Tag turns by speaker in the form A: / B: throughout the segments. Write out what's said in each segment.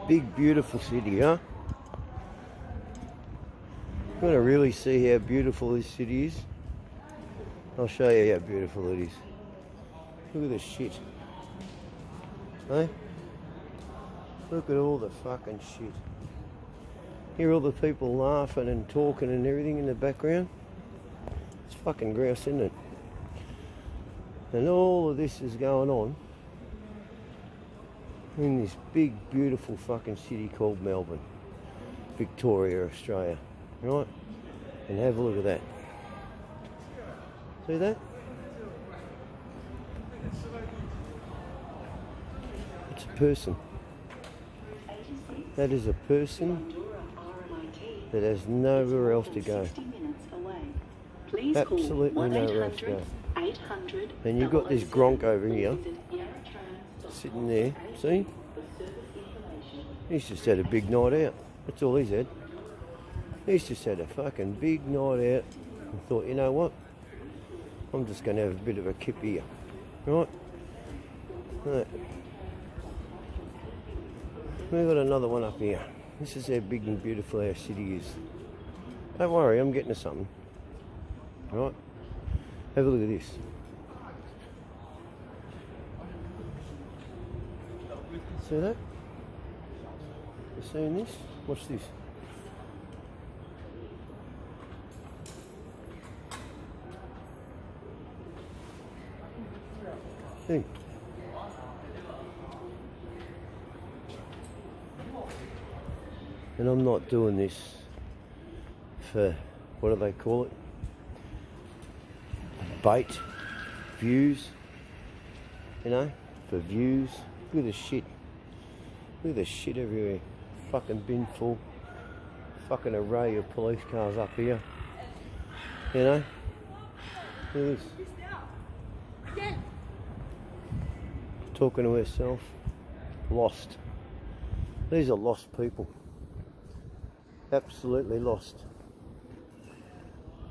A: big, beautiful city, huh? You want to really see how beautiful this city is? I'll show you how beautiful it is. Look at this shit. Hey? Look at all the fucking shit. Hear all the people laughing and talking and everything in the background? It's fucking grouse, isn't it? And all of this is going on in this big, beautiful fucking city called Melbourne, Victoria, Australia. Right? And have a look at that. See that? It's a person. That is a person that has nowhere else to go. Absolutely nowhere else to go. And you've got this gronk over here, sitting there, see? He's just had a big night out. That's all he's had. He's just had a fucking big night out and thought, you know what? I'm just going to have a bit of a kip here. Right? Right. We've got another one up here. This is how big and beautiful our city is. Don't worry, I'm getting to something. Right? Have a look at this. See that? You seeing this? Watch this. See? And I'm not doing this for, what do they call it? Bait, views, you know, for views. Look at the shit. Look at the shit everywhere. Fucking bin full. Fucking array of police cars up here. You know? Look at this. Talking to herself. Lost. These are lost people. Absolutely lost.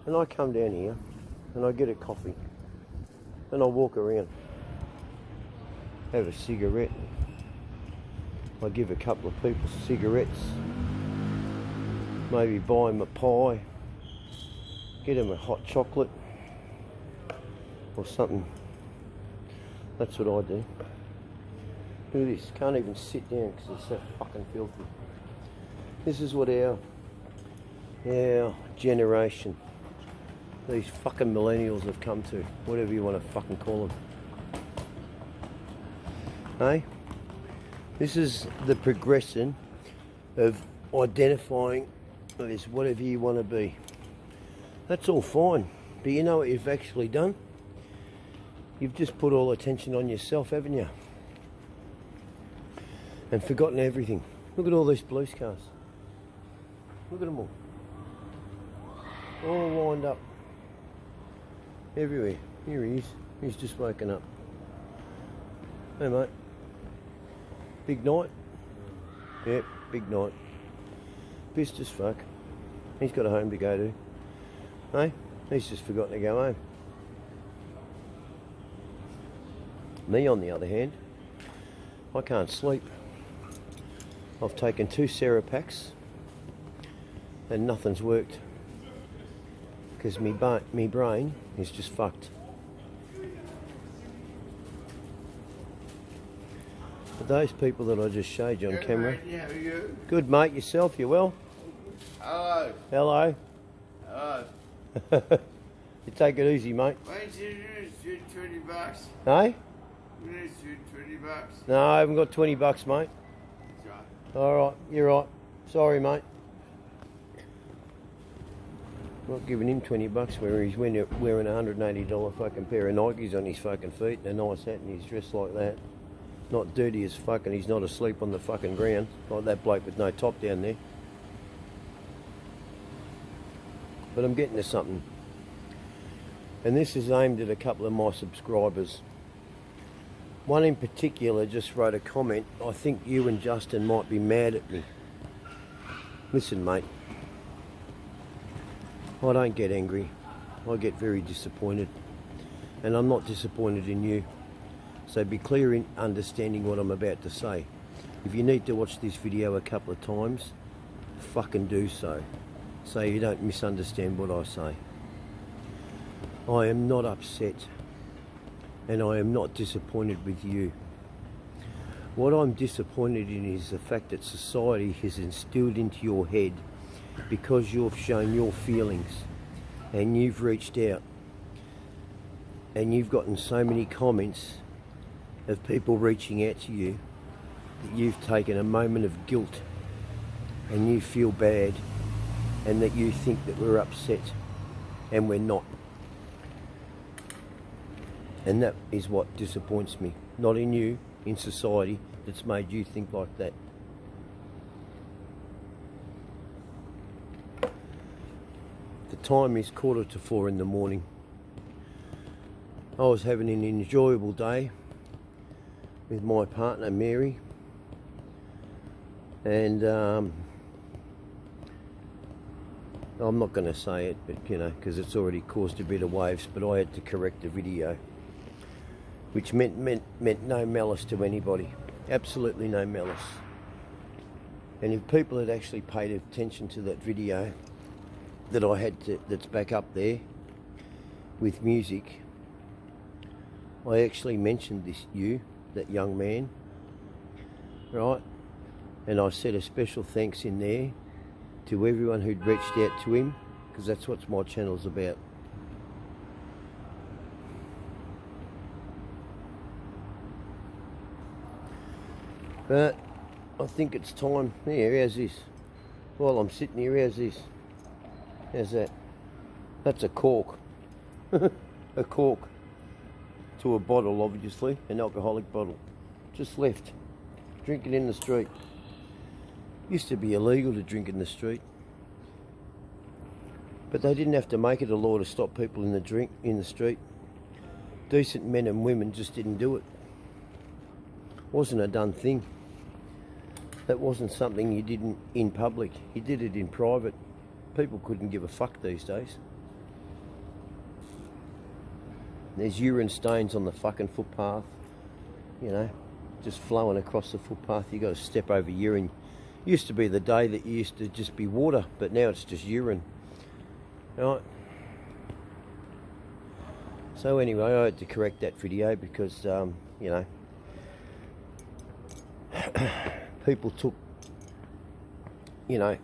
A: And I come down here and I get a coffee and I walk around, have a cigarette, I give a couple of people cigarettes, maybe buy them a pie, get them a hot chocolate or something. That's what I do. Look at this, can't even sit down because it's so fucking filthy. This is what our generation, these fucking millennials have come to, whatever you want to fucking call them. Hey? This is the progression of identifying as whatever you want to be. That's all fine, but you know what you've actually done? You've just put all attention on yourself, haven't you? And forgotten everything. Look at all these police cars. Look at them all. All lined up. Everywhere. Here he is. He's just woken up. Hey mate. Big night? Yep, big night. Pissed as fuck. He's got a home to go to. Hey? He's just forgotten to go home. Me on the other hand, I can't sleep. I've taken 2 Serapaks and nothing's worked because me brain is just fucked. But those people that I just showed you on camera.
B: Mate, how are you?
A: Good mate, yourself, you well?
B: Hello.
A: Hello.
B: Hello.
A: You take it easy, mate.
B: Wait, you shoot $20.
A: Hey?
B: You need to shoot $20.
A: No, I haven't got $20, mate.
B: That's right.
A: Alright, you're right. Sorry, mate. Not giving him $20 where he's wearing a $180 fucking pair of Nikes on his fucking feet and a nice hat and he's dressed like that. Not dirty as fuck and he's not asleep on the fucking ground like that bloke with no top down there. But I'm getting to something. And this is aimed at a couple of my subscribers. One in particular just wrote a comment. I think you and Justin might be mad at me. Listen, mate. I don't get angry. I get very disappointed. And I'm not disappointed in you. So be clear in understanding what I'm about to say. If you need to watch this video a couple of times, fucking do so you don't misunderstand what I say. I am not upset, and I am not disappointed with you. What I'm disappointed in is the fact that society has instilled into your head, because you've shown your feelings and you've reached out and you've gotten so many comments of people reaching out to you, that you've taken a moment of guilt and you feel bad, and that you think that we're upset, and we're not. And that is what disappoints me. Not in you, in society that's made you think like that. The time is 3:45 in the morning. I was having an enjoyable day with my partner Mary, and I'm not going to say it, but you know, because it's already caused a bit of waves, but I had to correct the video, which meant no malice to anybody, absolutely no malice. And if people had actually paid attention to that video that I had that's back up there with music, I actually mentioned that young man, right? And I said a special thanks in there to everyone who'd reached out to him, because that's what my channel's about. But I think it's time. Here, how's this? While I'm sitting here, how's this? How's that? That's a cork. A cork to a bottle, obviously, an alcoholic bottle. Just left. Drink it in the street. Used to be illegal to drink in the street, but they didn't have to make it a law to stop people in the street. Decent men and women just didn't do it. Wasn't a done thing. That wasn't something you did in public. You did it in private. People couldn't give a fuck these days. There's urine stains on the fucking footpath, you know, just flowing across the footpath. You got to step over urine. Used to be the day that you used to just be water, but now it's just urine. Right? So anyway, I had to correct that video because, you know, people took, you know,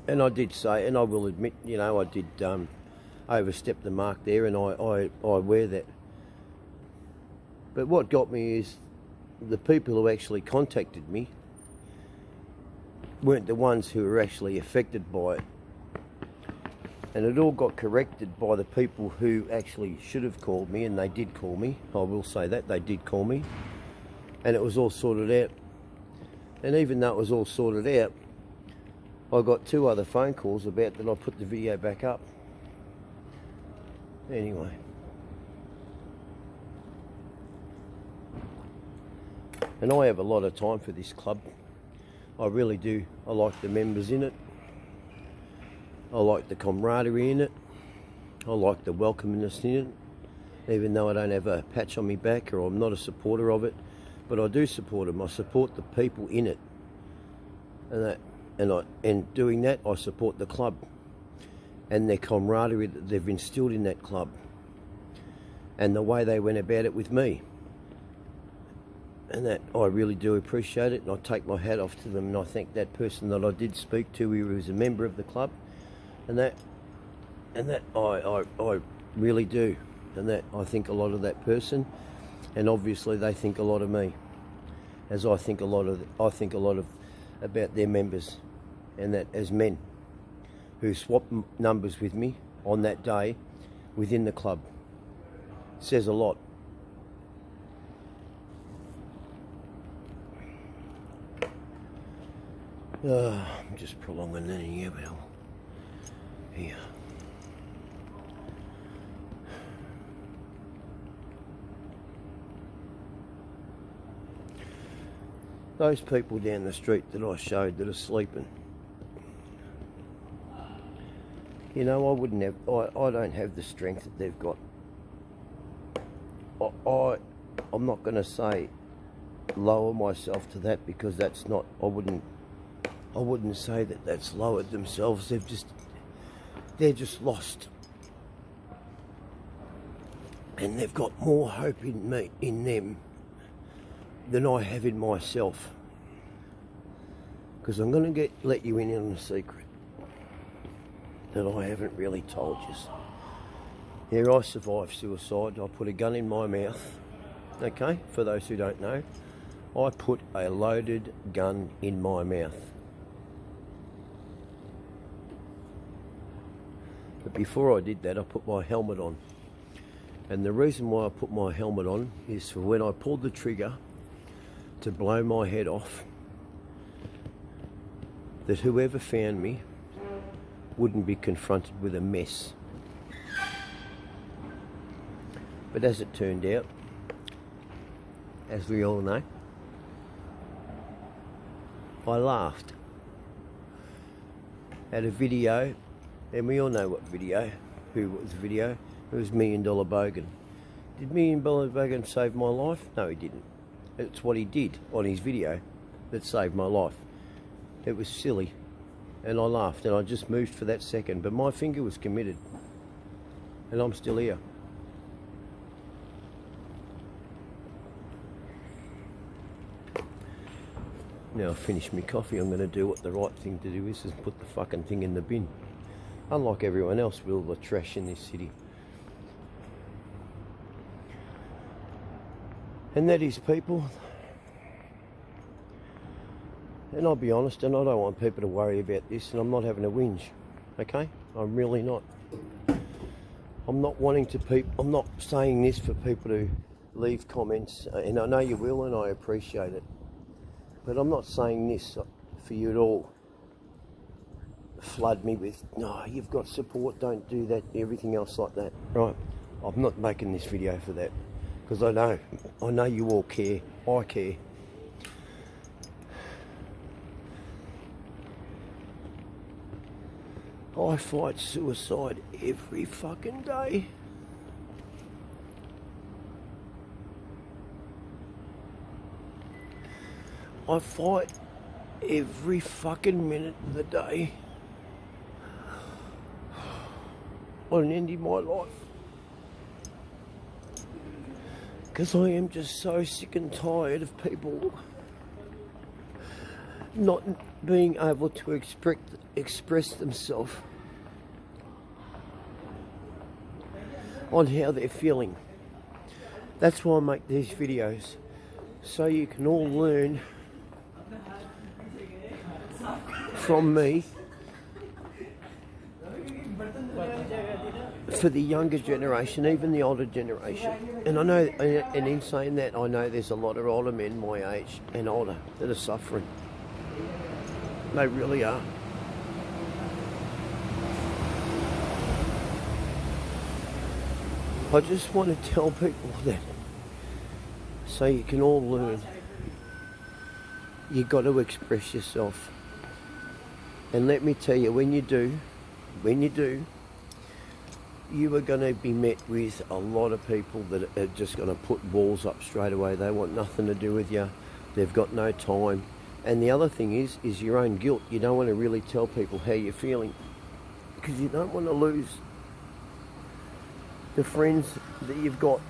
A: and I did say, and I will admit, you know, I did overstep the mark there, and I wear that. But what got me is the people who actually contacted me weren't the ones who were actually affected by it. And it all got corrected by the people who actually should have called me, and they did call me. I will say that, they did call me. And it was all sorted out. And even though it was all sorted out, I got 2 other phone calls about that I put the video back up. Anyway. And I have a lot of time for this club. I really do. I like the members in it. I like the camaraderie in it. I like the welcomingness in it. Even though I don't have a patch on my back, or I'm not a supporter of it, but I do support them. I support the people in it. And doing that, I support the club and their camaraderie that they've instilled in that club, and the way they went about it with me. And that I really do appreciate it, and I take my hat off to them, and I thank that person that I did speak to who was a member of the club, and that I really do, and that I think a lot of that person, and obviously they think a lot of me, as I think a lot of about their members, and that as men who swap numbers with me on that day within the club. It says a lot. I'm just prolonging that in here, Bill. Here. Those people down the street that I showed that are sleeping, you know, I don't have the strength that they've got. I'm not going to say lower myself to that, because that's not, I wouldn't say that that's lowered themselves. They're just lost. And they've got more hope in them than I have in myself. Because I'm going to let you in on a secret that I haven't really told you. Yeah, I survived suicide. I put a gun in my mouth. Okay, for those who don't know, I put a loaded gun in my mouth. But before I did that, I put my helmet on. And the reason why I put my helmet on is for when I pulled the trigger to blow my head off, that whoever found me wouldn't be confronted with a mess. But as it turned out, as we all know, I laughed at a video, and we all know what video, who was the video. It was $1 Million Bogan. Did $1 Million Bogan save my life? No, he didn't. It's what he did on his video that saved my life. It was silly, and I laughed, and I just moved for that second, but my finger was committed, and I'm still here. Now I've finished my coffee, I'm going to do what the right thing to do is put the fucking thing in the bin. Unlike everyone else with all the trash in this city. And that is, people, and I'll be honest, and I don't want people to worry about this, and I'm not having a whinge, okay? I'm really not. I'm not wanting to I'm not saying this for people to leave comments, and I know you will, and I appreciate it. But I'm not saying this for you at all. Flood me with, no, you've got support, don't do that, everything else like that. Right, I'm not making this video for that. Because I know you all care. I care. I fight suicide every fucking day. I fight every fucking minute of the day on ending my life. Because I am just so sick and tired of people not being able to express themselves on how they're feeling. That's why I make these videos, so you can all learn from me for the younger generation, even the older generation. And I know, and in saying that, I know there's a lot of older men my age and older that are suffering. They really are. I just want to tell people that, so you can all learn. You got to express yourself. And let me tell you, when you do, you are going to be met with a lot of people that are just going to put walls up straight away. They want nothing to do with you. They've got no time. And the other thing is your own guilt. You don't want to really tell people how you're feeling, because you don't want to lose the friends that you've got.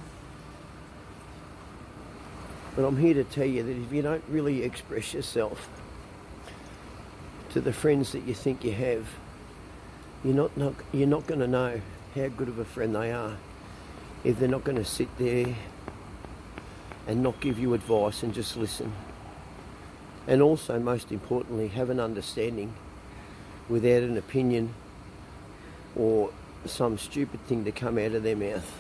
A: But I'm here to tell you that if you don't really express yourself to the friends that you think you have, you're not going to know how good of a friend they are if they're not going to sit there and not give you advice and just listen. And also, most importantly, have an understanding without an opinion or some stupid thing to come out of their mouth.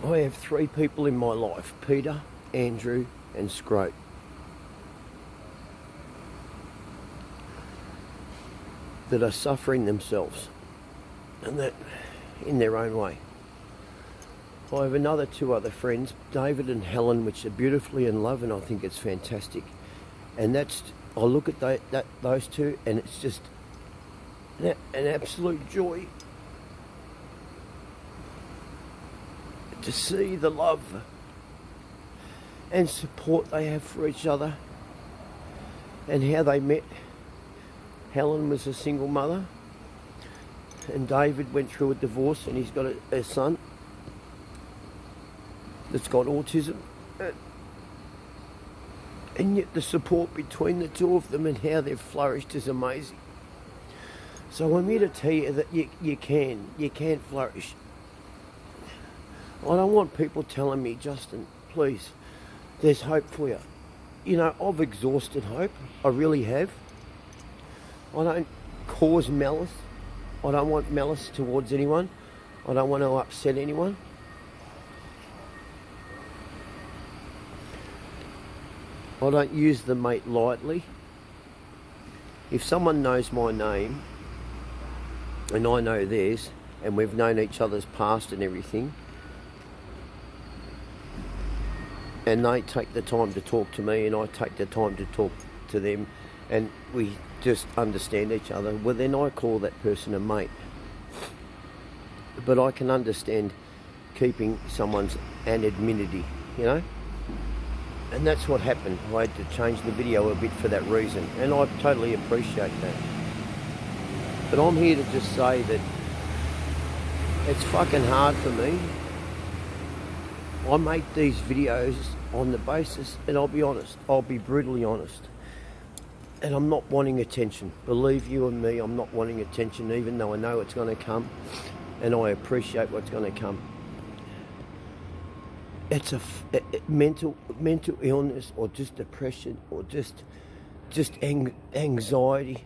A: I have 3 people in my life: Peter, Andrew and Scroat. That are suffering themselves, and that in their own way. I have another 2 other friends, David and Helen, which are beautifully in love, and I think it's fantastic. And I look at those 2, and it's just an absolute joy to see the love and support they have for each other, and how they met. Helen was a single mother, and David went through a divorce, and he's got a son that's got autism. And yet the support between the two of them and how they've flourished is amazing. So I'm here to tell you that you can flourish. I don't want people telling me, Justin, please, there's hope for you. You know, I've exhausted hope. I really have. I don't cause malice. I don't want malice towards anyone. I don't want to upset anyone. I don't use the mate lightly. If someone knows my name and I know theirs, and we've known each other's past and everything, and they take the time to talk to me and I take the time to talk to them, and we just understand each other, well then I call that person a mate. But I can understand keeping someone's anonymity, you know? And that's what happened. I had to change the video a bit for that reason, and I totally appreciate that. But I'm here to just say that it's fucking hard for me. I make these videos on the basis, and I'll be honest, I'll be brutally honest, and I'm not wanting attention. Believe you and me, I'm not wanting attention, even though I know it's going to come, and I appreciate what's going to come. It's a mental illness, or just depression, or just anxiety,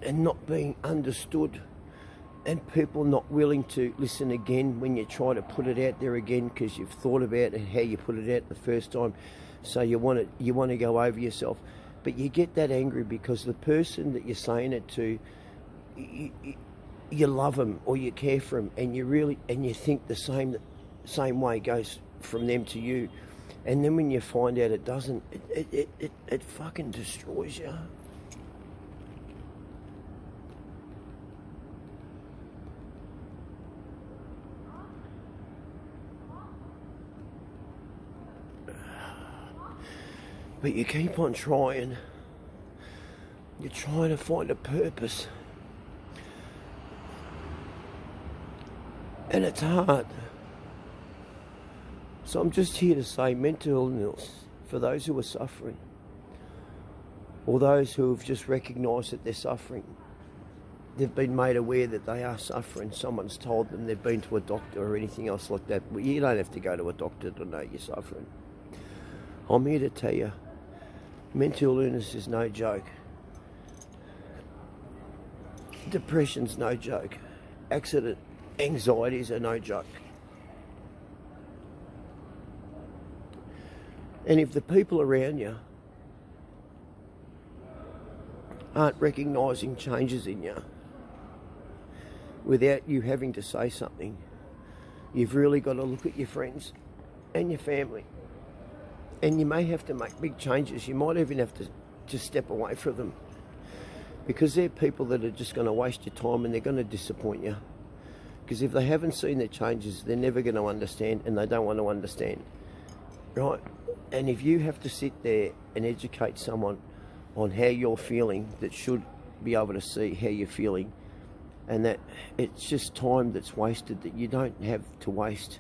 A: and not being understood, and people not willing to listen again when you try to put it out there again, because you've thought about it, how you put it out the first time, so you want to go over yourself. But you get that angry because the person that you're saying it to, you love them or you care for them, and you think the same way goes from them to you, and then when you find out it doesn't, it fucking destroys you. But you keep on trying. You're trying to find a purpose, and it's hard. So I'm just here to say, mental illness, for those who are suffering, or those who have just recognised that they're suffering, they've been made aware that they are suffering, someone's told them, they've been to a doctor or anything else like that. Well, you don't have to go to a doctor to know you're suffering. I'm here to tell you, mental illness is no joke. Depression's no joke. Anxieties are no joke. And if the people around you aren't recognising changes in you without you having to say something, you've really got to look at your friends and your family. And you may have to make big changes. You might even have to just step away from them, because they're people that are just going to waste your time, and they're going to disappoint you. Because if they haven't seen the changes, they're never going to understand, and they don't want to understand. Right? And if you have to sit there and educate someone on how you're feeling that should be able to see how you're feeling, and that it's just time that's wasted that you don't have to waste.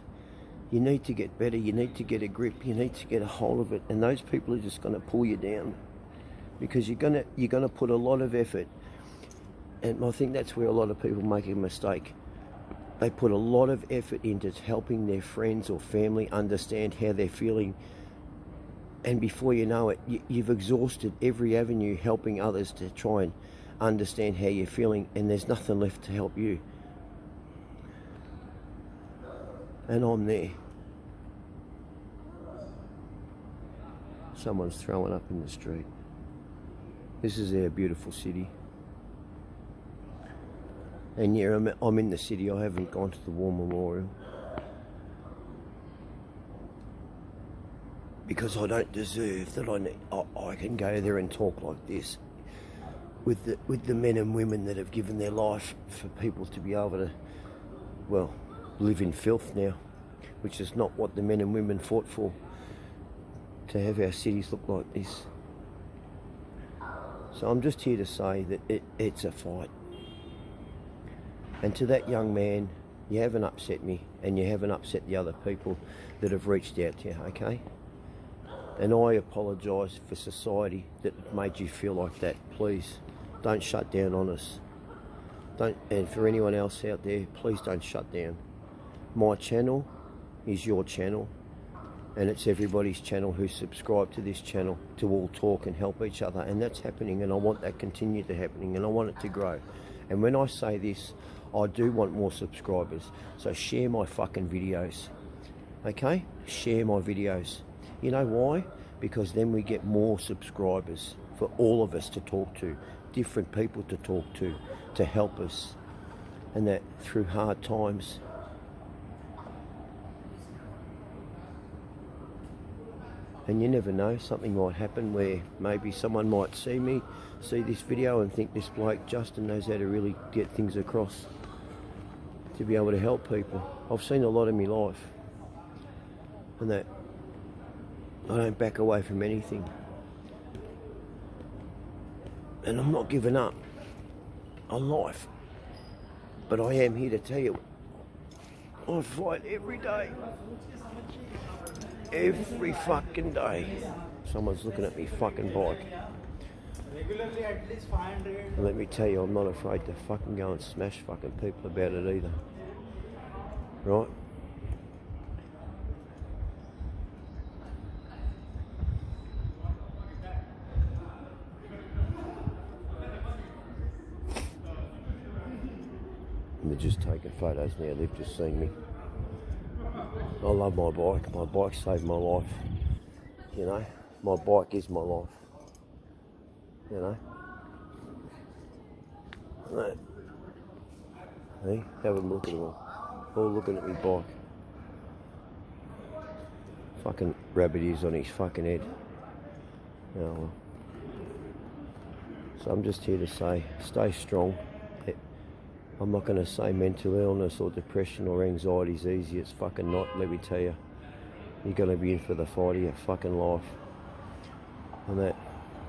A: You need to get better, you need to get a grip, you need to get a hold of it, and those people are just going to pull you down, because you're going to put a lot of effort. And I think that's where a lot of people make a mistake. They put a lot of effort into helping their friends or family understand how they're feeling, and before you know it, you've exhausted every avenue helping others to try and understand how you're feeling, and there's nothing left to help you. And I'm there. Someone's throwing up in the street. This is our beautiful city. And yeah, I'm in the city. I haven't gone to the War Memorial, because I don't deserve that. I can go there and talk like this with the men and women that have given their life for people to be able to, well, live in filth now, which is not what the men and women fought for, to have our cities look like this. So I'm just here to say that it's a fight. And to that young man, you haven't upset me, and you haven't upset the other people that have reached out to you, okay? And I apologise for society that made you feel like that. Please, don't shut down on us. And for anyone else out there, please don't shut down. My channel is your channel, and it's everybody's channel who subscribe to this channel, to all talk and help each other, and that's happening, and I want that continue to happening, and I want it to grow. And when I say this, I do want more subscribers, so share my fucking videos, okay? Share my videos. You know why? Because then we get more subscribers for all of us to talk to, different people to talk to help us, and that through hard times. And you never know, something might happen where maybe someone might see this video and think this bloke Justin knows how to really get things across, to be able to help people. I've seen a lot in my life, and that I don't back away from anything. And I'm not giving up on life. But I am here to tell you, I fight every day. Every fucking day. Someone's looking at me fucking bike.
C: Regularly at least 500.
A: And let me tell you, I'm not afraid to fucking go and smash fucking people about it either. Right? And they're just taking photos now, they've just seen me. I love my bike. My bike saved my life. You know, my bike is my life. You know. Right. Hey, have a look at them all looking at me bike. Fucking rabbit ears on his fucking head. You know, so I'm just here to say, stay strong. I'm not going to say mental illness or depression or anxiety is easy. It's fucking not, let me tell you. You're going to be in for the fight of your fucking life. And that,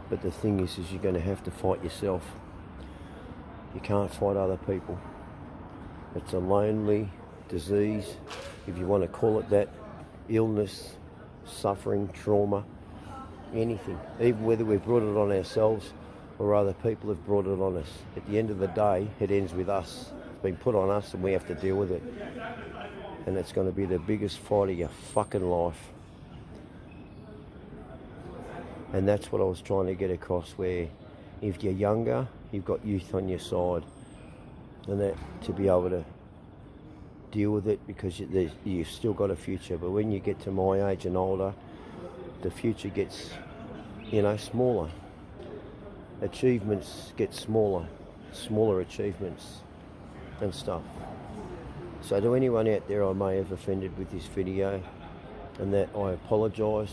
A: but the thing is you're going to have to fight yourself. You can't fight other people. It's a lonely disease, if you want to call it that, illness, suffering, trauma, anything. Even whether we've brought it on ourselves or other people have brought it on us. At the end of the day, it ends with us. It's been put on us and we have to deal with it. And it's going to be the biggest fight of your fucking life. And that's what I was trying to get across, where if you're younger, you've got youth on your side. And that to be able to deal with it, because you've still got a future. But when you get to my age and older, the future gets, you know, smaller. Achievements get smaller achievements and stuff. So to anyone out there I may have offended with this video, and that I apologise,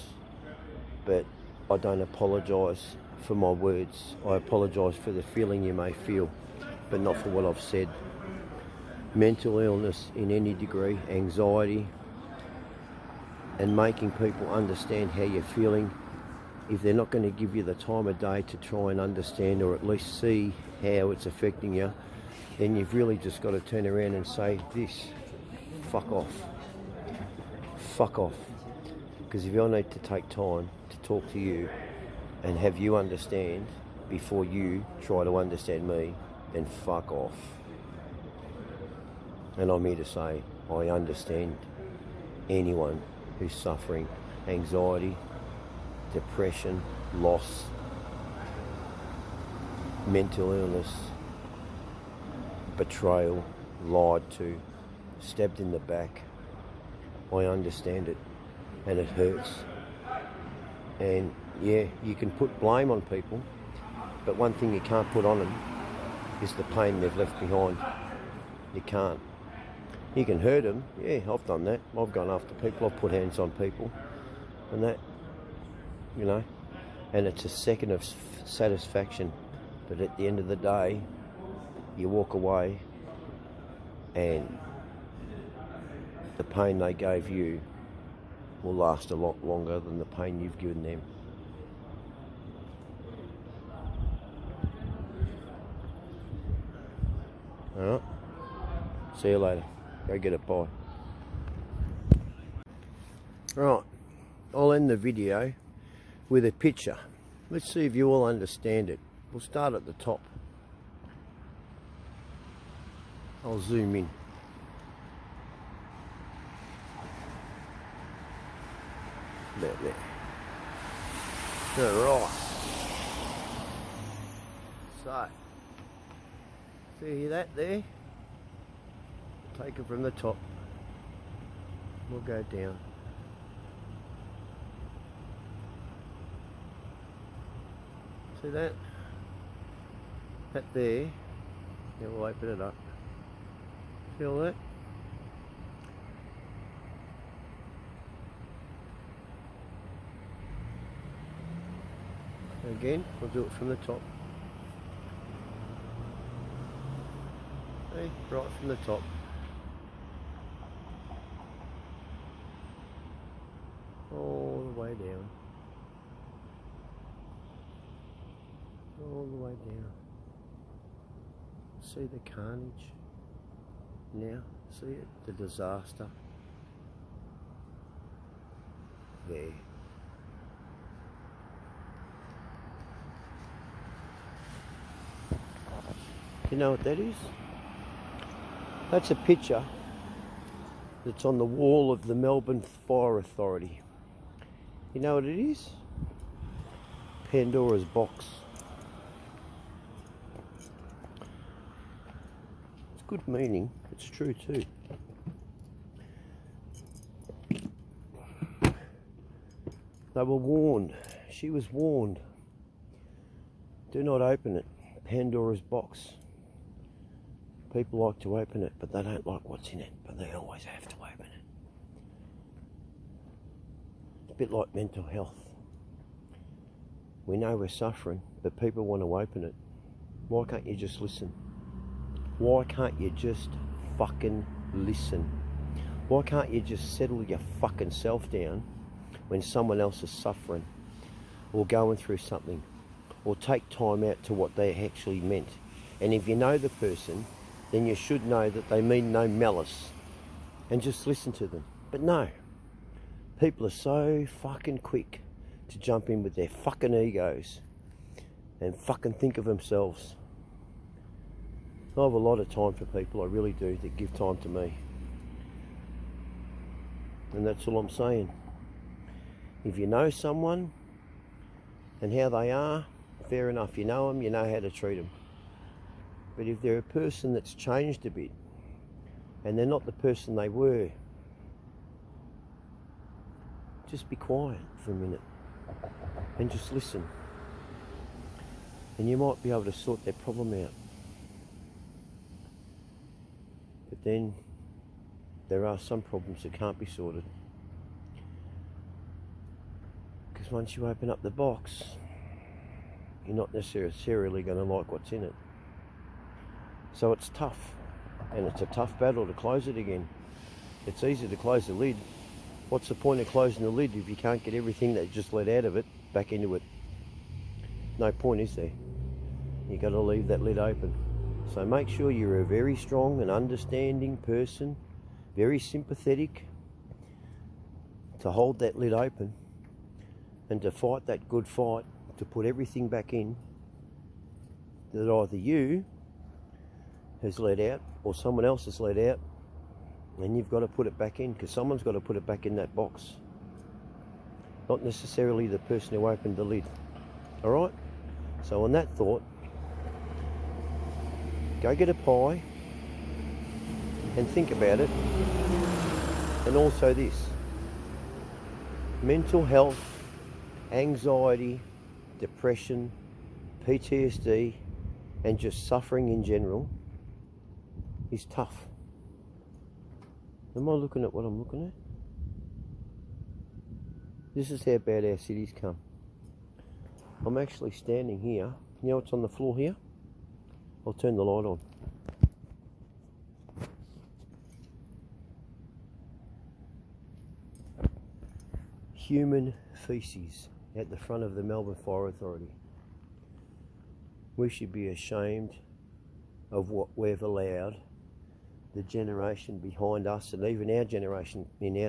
A: but I don't apologise for my words. I apologise for the feeling you may feel, but not for what I've said. Mental illness in any degree, anxiety, and making people understand how you're feeling. If they're not going to give you the time of day to try and understand, or at least see how it's affecting you, then you've really just got to turn around and say this, fuck off. Fuck off. Because if I need to take time to talk to you and have you understand before you try to understand me, then fuck off. And I'm here to say, I understand anyone who's suffering anxiety, depression, loss, mental illness, betrayal, lied to, stabbed in the back. I understand it, and it hurts. And yeah, you can put blame on people, but one thing you can't put on them is the pain they've left behind. You can't. You can hurt them. Yeah, I've done that. I've gone after people. I've put hands on people, and that, you know, and it's a second of satisfaction, but at the end of the day you walk away and the pain they gave you will last a lot longer than the pain you've given them. Alright, see you later. Go get a pie. Right, I'll end the video with a picture. Let's see if you all understand it. We'll start at the top. I'll zoom in. About there. Alright. So, see that there? Take it from the top. We'll go down. See that? That there. Now we'll open it up. See all that? Again, we'll do it from the top. See? Right from the top. All the way down. All the way down. See the carnage? Now, see it? The disaster. There. You know what that is? That's a picture that's on the wall of the Melbourne Fire Authority. You know what it is? Pandoras Box. It's good meaning. It's true too. They were warned. She was warned. Do not open it. Pandora's Box. People like to open it, but they don't like what's in it. But they always have to open it. It's a bit like mental health. We know we're suffering, but people want to open it. Why can't you just listen? Why can't you just fucking listen? Why can't you just settle your fucking self down when someone else is suffering or going through something, or take time out to what they actually meant? And if you know the person, then you should know that they mean no malice, and just listen to them. But no, people are so fucking quick to jump in with their fucking egos and fucking think of themselves. I have a lot of time for people, I really do, that give time to me. And that's all I'm saying. If you know someone and how they are, fair enough, you know them, you know how to treat them. But if they're a person that's changed a bit and they're not the person they were, just be quiet for a minute and just listen. And you might be able to sort their problem out. But then there are some problems that can't be sorted. Because once you open up the box, you're not necessarily going to like what's in it. So it's tough, and it's a tough battle to close it again. It's easy to close the lid. What's the point of closing the lid if you can't get everything that you just let out of it back into it? No point, is there? You've got to leave that lid open. So make sure you're a very strong and understanding person, very sympathetic, to hold that lid open and to fight that good fight, to put everything back in that either you has let out or someone else has let out, and you've got to put it back in, because someone's got to put it back in that box, not necessarily the person who opened the lid. Alright, so on that thought, go get a pie and think about it. And also this: mental health, anxiety, depression, PTSD, and just suffering in general is tough. Am I looking at what I'm looking at? This is how bad our cities come. I'm actually standing here. You know what's on the floor here? I'll turn the light on. human feces at the front of the Melbourne Fire Authority. We should be ashamed of what we've allowed the generation behind us, and even our generation,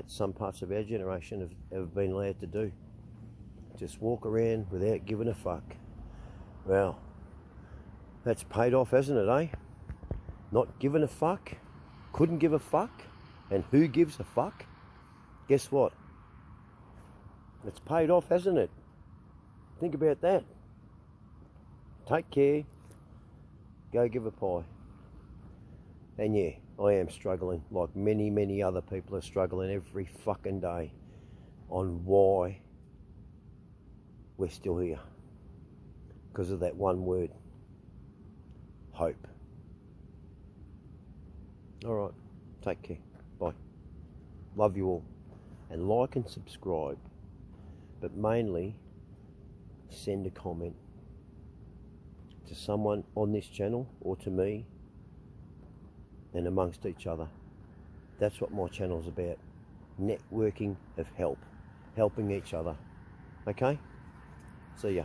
A: some parts of our generation have been allowed to do. Just walk around without giving a fuck. Well, that's paid off, hasn't it, eh? Not giving a fuck, couldn't give a fuck, and who gives a fuck? Guess what? It's paid off, hasn't it? Think about that. Take care. Go give a pie. And yeah, I am struggling, like many, many other people are struggling every fucking day on why we're still here. Because of that one word. Hope. Alright, take care. Bye. Love you all. And like and subscribe. But mainly, send a comment to someone on this channel or to me and amongst each other. That's what my channel's about. Networking of help. Helping each other. Okay? See ya.